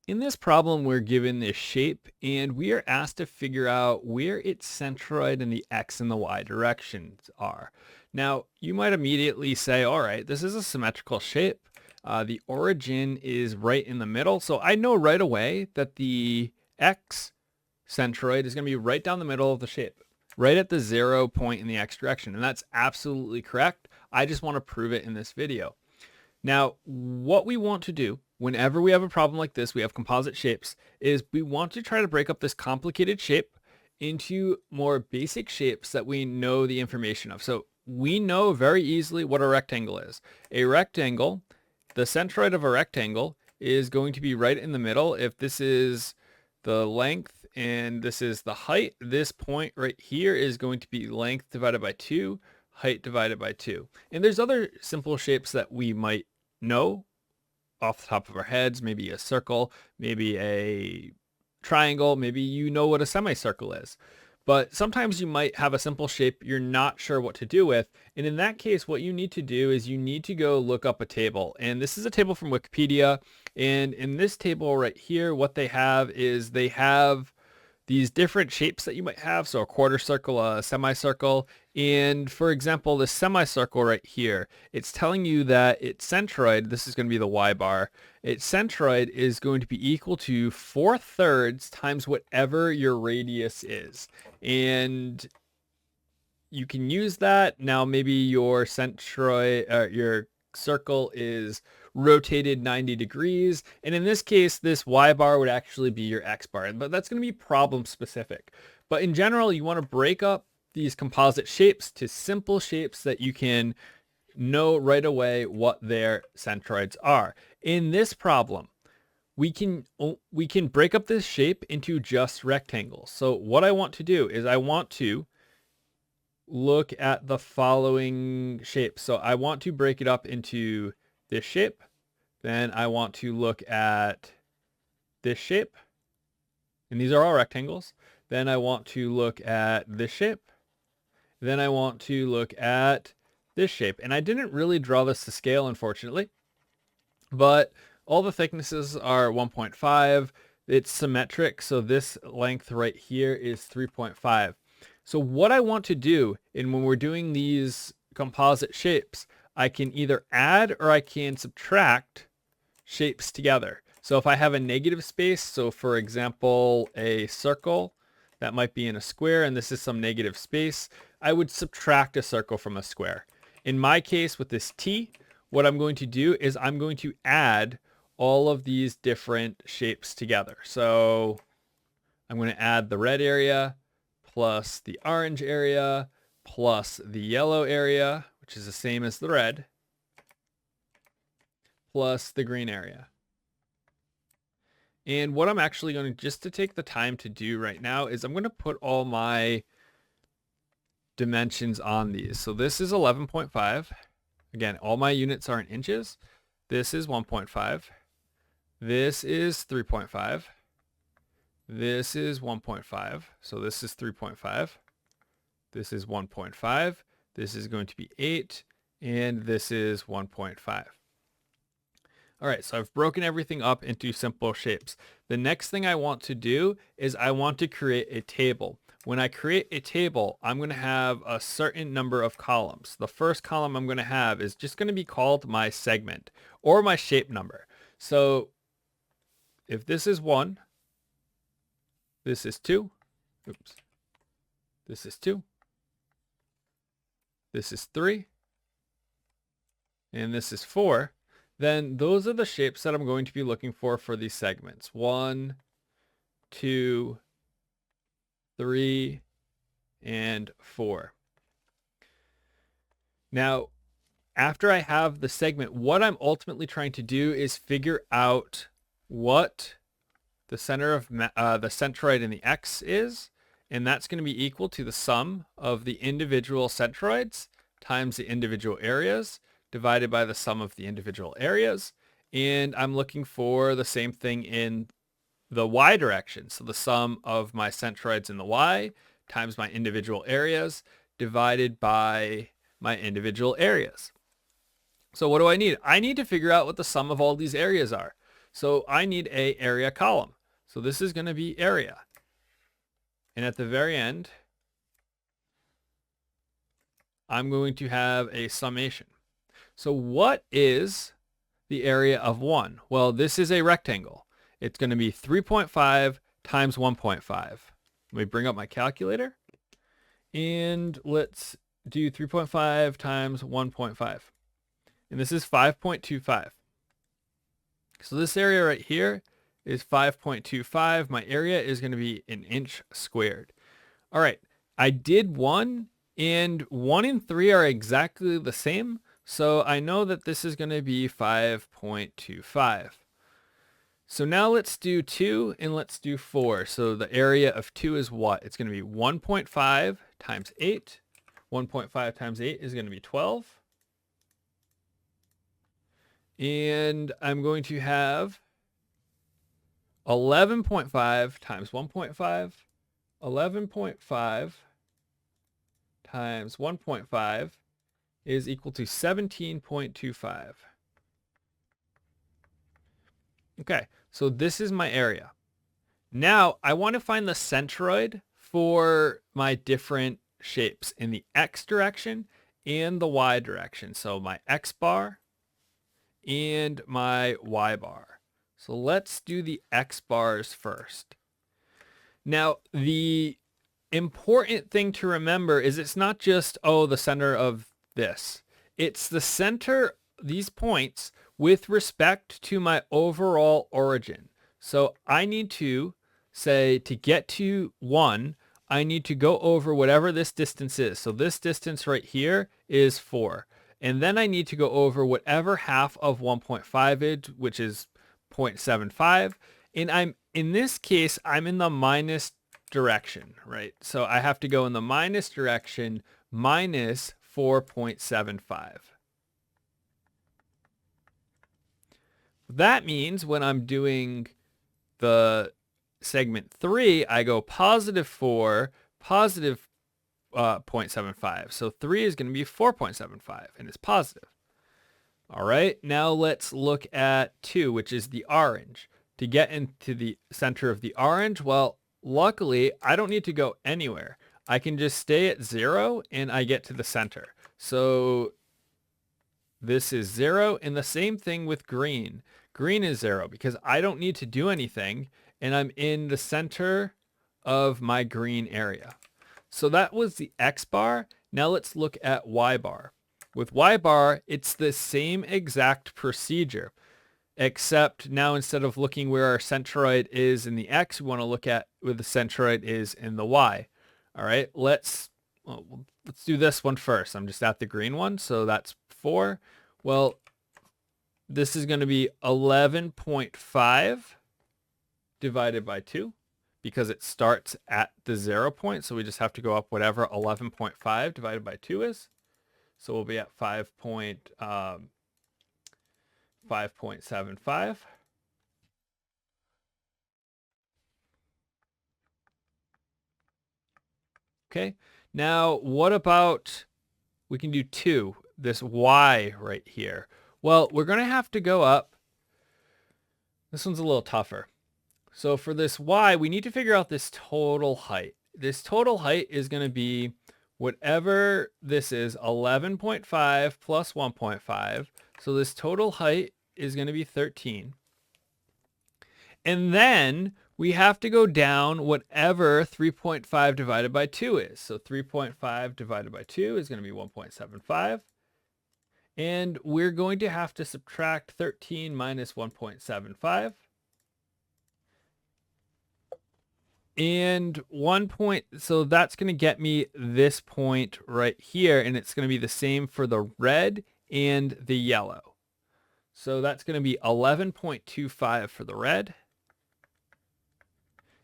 In this problem, we're given this shape and we are asked to figure out where its centroid in the X and the Y directions are. Now, you might immediately say, all right, this is a symmetrical shape. The origin is right in the middle. So I know right away that the X centroid is going to be right down the middle of the shape, right at the 0 point in the X direction. And that's absolutely correct. I just want to prove it in this video. Now, what we want to do whenever we have a problem like this, we have composite shapes, is we want to try to break up this complicated shape into more basic shapes that we know the information of. So we know very easily what a rectangle is. A rectangle, the centroid of a rectangle is going to be right in the middle. If this is the length and this is the height, this point right here is going to be length divided by 2, height divided by 2. And there's other simple shapes that we might know off the top of our heads, maybe a circle, maybe a triangle, maybe you know what a semicircle is. But sometimes you might have a simple shape you're not sure what to do with. And in that case, what you need to do is you need to go look up a table. And this is a table from Wikipedia. And in this table right here, what they have is they have these different shapes that you might have. So a quarter circle, a semicircle. And for example, this semicircle right here, it's telling you that its centroid, this is going to be the Y bar, its centroid is going to be equal to 4/3 times whatever your radius is. And you can use that. Now maybe your centroid, your circle is rotated 90 degrees. And in this case, this Y bar would actually be your X bar, but that's going to be problem specific. But in general, you want to break up these composite shapes to simple shapes that you can know right away what their centroids are. In this problem, we can break up this shape into just rectangles. So what I want to do is I want to look at the following shapes. So I want to break it up into this shape. Then I want to look at this shape. And these are all rectangles. Then I want to look at this shape. Then I want to look at this shape. And I didn't really draw this to scale, unfortunately. But all the thicknesses are 1.5. It's symmetric. So this length right here is 3.5. So what I want to do, and when we're doing these composite shapes, I can either add or I can subtract shapes together. So if I have a negative space, so for example, a circle that might be in a square, and this is some negative space, I would subtract a circle from a square. In my case with this T, what I'm going to do is I'm going to add all of these different shapes together. So I'm going to add the red area plus the orange area plus the yellow area, which is the same as the red, plus the green area. And what I'm actually going to, just to take the time to do right now, is I'm going to put all my dimensions on these. So this is 11.5. Again, all my units are in inches. This is 1.5. This is 3.5. This is 1.5. So this is 3.5. This is 1.5. This is going to be 8. And this is 1.5. All right, so I've broken everything up into simple shapes. The next thing I want to do is I want to create a table. When I create a table, I'm going to have a certain number of columns. The first column I'm going to have is just going to be called my segment or my shape number. So if this is 1, this is 2, oops, this is 2, this is 3, and this is 4, then those are the shapes that I'm going to be looking for these segments. 1, 2, 3, and 4. Now, after I have the segment, what I'm ultimately trying to do is figure out what the center of the centroid in the X is, and that's going to be equal to the sum of the individual centroids times the individual areas divided by the sum of the individual areas. And I'm looking for the same thing in the Y direction. So the sum of my centroids in the Y times my individual areas divided by my individual areas. So what do I need? I need to figure out what the sum of all these areas are. So I need a area column. So this is going to be area. And at the very end, I'm going to have a summation. So what is the area of 1? Well, this is a rectangle. It's going to be 3.5 times 1.5. Let me bring up my calculator. And let's do 3.5 times 1.5. And this is 5.25. So this area right here is 5.25. My area is going to be an inch squared. All right, I did 1, and 1 and 3 are exactly the same. So I know that this is going to be 5.25. So now let's do 2 and let's do 4. So the area of 2 is what? It's going to be 1.5 times 8. 1.5 times 8 is going to be 12. And I'm going to have 11.5 times 1.5. 11.5 times 1.5 is equal to 17.25. Okay, so this is my area. Now I want to find the centroid for my different shapes in the x direction and the y direction. So my x bar and my y bar. So let's do the x bars first. Now the important thing to remember is it's not just, oh, the center of this. It's the center, these points, with respect to my overall origin. So I need to say, to get to 1, I need to go over whatever this distance is. So this distance right here is 4. And then I need to go over whatever half of 1.5 is, which is 0.75. And in this case, I'm in the minus direction, right? So I have to go in the minus direction, minus 4.75. That means when I'm doing the segment 3, I go positive 4, positive 0.75. So 3 is going to be 4.75, and it's positive. All right, now let's look at 2, which is the orange. To get into the center of the orange, well, luckily, I don't need to go anywhere. I can just stay at 0, and I get to the center. So this is 0, and the same thing with green. Green is 0 because I don't need to do anything, and I'm in the center of my green area. So that was the X bar. Now let's look at Y bar. With Y bar, it's the same exact procedure, except now instead of looking where our centroid is in the X, we want to look at where the centroid is in the Y. All right, let's do this one first. I'm just at the green one, so that's 4. Well, this is going to be 11.5 divided by 2 because it starts at the 0 point. So we just have to go up whatever 11.5 divided by 2 is. So we'll be at 5.75. Okay. Now, what about, we can do 2, this y right here. Well, we're going to have to go up. This one's a little tougher. So for this y, we need to figure out this total height. This total height is going to be whatever this is, 11.5 plus 1.5. So this total height is going to be 13. And then we have to go down whatever 3.5 divided by 2 is. So 3.5 divided by 2 is going to be 1.75. And we're going to have to subtract 13 minus 1.75. And 1 point, so that's going to get me this point right here, and it's going to be the same for the red and the yellow. So that's going to be 11.25 for the red.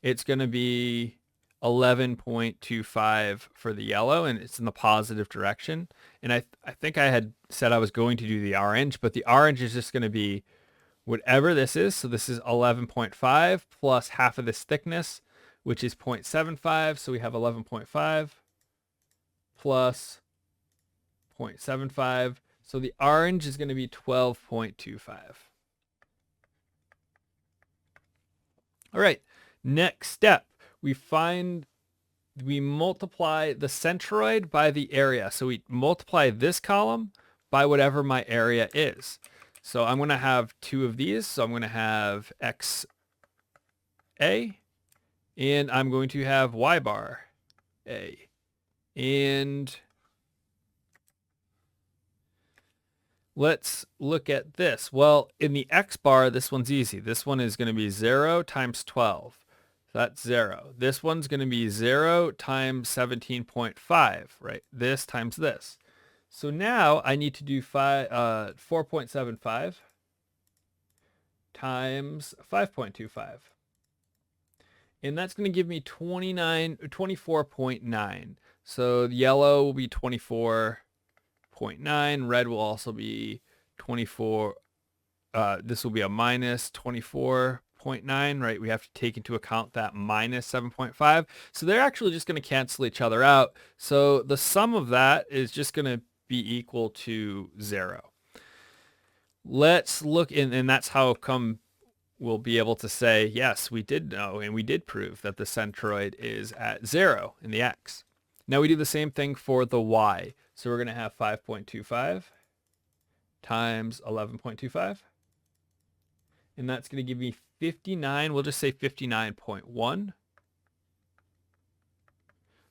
It's going to be 11.25 for the yellow, and it's in the positive direction. And I think I had said I was going to do the orange, but the orange is just going to be whatever this is. So this is 11.5 plus half of this thickness, which is 0.75. So we have 11.5 plus 0.75. So the orange is going to be 12.25. All right, next step, we multiply the centroid by the area. So we multiply this column by whatever my area is. So I'm going to have two of these. So I'm going to have XA and I'm going to have Y bar A. And let's look at this. Well, in the X bar, this one's easy. This one is going to be 0 times 12. That's 0. This one's going to be 0 times 17.5, right? This times this. So now I need to do 4.75 times 5.25. And that's going to give me 24.9. So the yellow will be 24.9. Red will also be 24. This will be a minus 24.9, right? We have to take into account that minus 7.5. So they're actually just going to cancel each other out. So the sum of that is just going to be equal to 0. Let's look, and that's how come we'll be able to say, yes, we did know and we did prove that the centroid is at 0 in the X. Now we do the same thing for the Y. So we're going to have 5.25 times 11.25. And that's going to give me 59. We'll just say 59.1.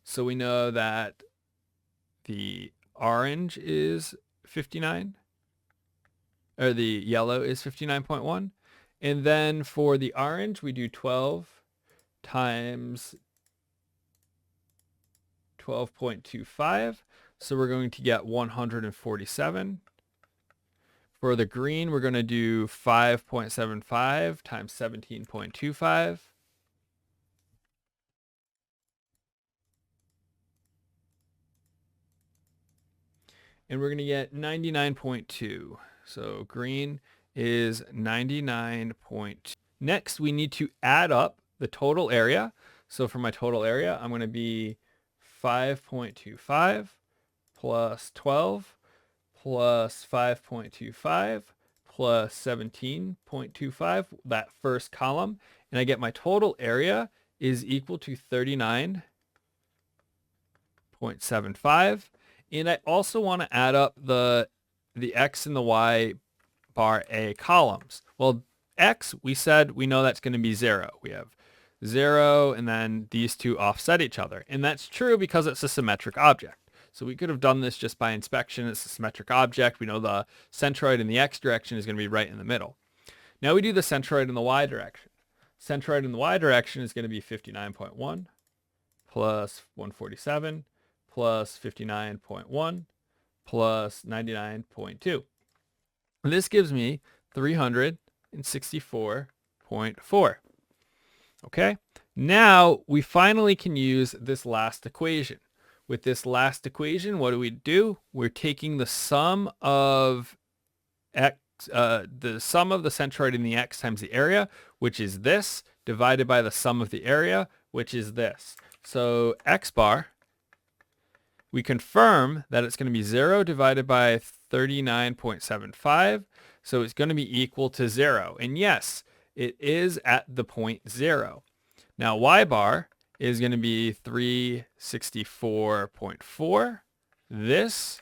So we know that the orange is 59, or the yellow is 59.1. And then for the orange, we do 12 times 12.25. So we're going to get 147. For the green, we're going to do 5.75 times 17.25. And we're going to get 99.2. So green is 99.2. Next, we need to add up the total area. So for my total area, I'm going to be 5.25 plus 12 plus 5.25 plus 17.25, that first column. And I get my total area is equal to 39.75. And I also want to add up the X and the Y bar A columns. Well, X, we said we know that's going to be 0. We have 0 and then these two offset each other. And that's true because it's a symmetric object. So we could have done this just by inspection. It's a symmetric object. We know the centroid in the X direction is going to be right in the middle. Now we do the centroid in the Y direction. Centroid in the Y direction is going to be 59.1 plus 147 plus 59.1 plus 99.2. And this gives me 364.4. Okay, now we finally can use this last equation. With this last equation, what do? We're taking the sum of X, the sum of the centroid in the X times the area, which is this, divided by the sum of the area, which is this. So X bar, we confirm that it's going to be 0 divided by 39.75. So it's going to be equal to 0. And yes, it is at the point 0. Now Y bar is going to be 364.4. This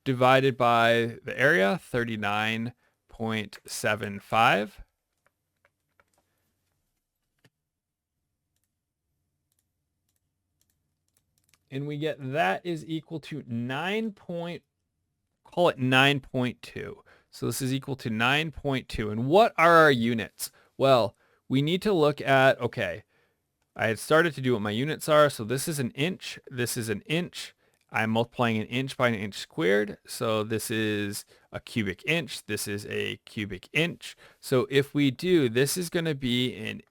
divided by the area, 39.75. And we get that is equal to call it 9.2. So this is equal to 9.2. And what are our units? Well, we need to look at, okay, I had started to do what my units are. So this is an inch. This is an inch. I'm multiplying an inch by an inch squared. So this is a cubic inch. This is a cubic inch. So if we do, this is going to be an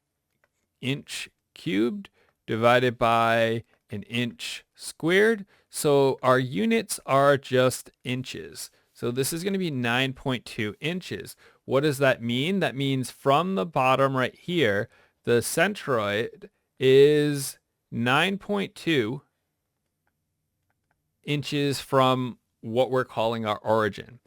inch cubed divided by an inch squared. So our units are just inches. So this is going to be 9.2 inches. What does that mean? That means from the bottom right here, the centroid is 9.2 inches from what we're calling our origin.